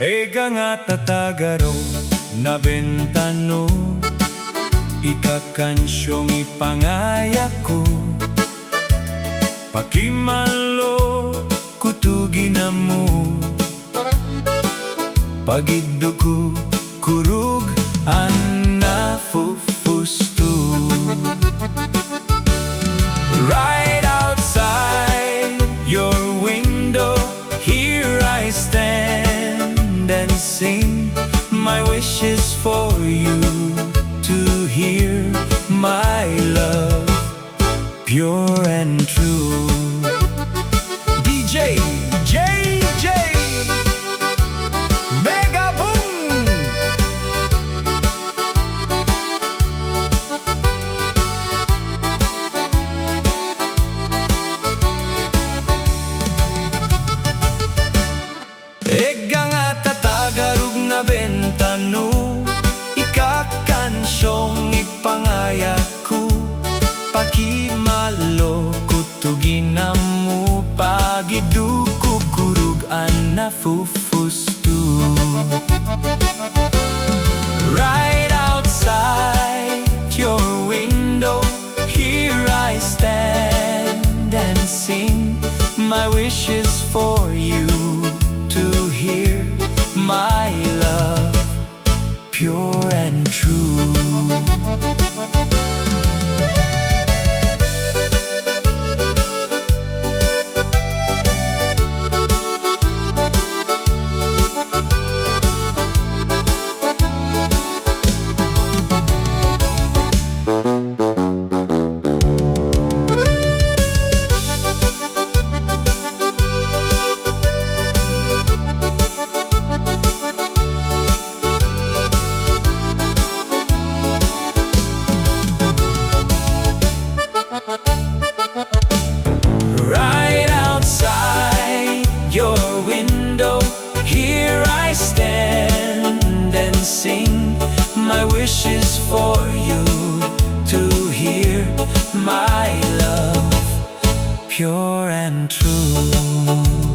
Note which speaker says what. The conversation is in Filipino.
Speaker 1: Ega nga tagarug na benta nu, ikakansyong ipangaya ko. Pakimalo kutugin na mo, pagidduko kurug ang nafufusto. Right outside your window, here I stand and sing. My wish is for you to hear my love, pure and true. DJ JJ Mega Boom. Ega nga tagarug na benta nu, ikakansyong ipangaya ko. Pakimalo kutugin na mo, pagiduko kurug ang nafufusto. Right outside your window, here I stand and sing. My wish is for you to hear my love, pure and true. Right outside your window, here I stand and sing. My wish is for you to hear my love, pure and true.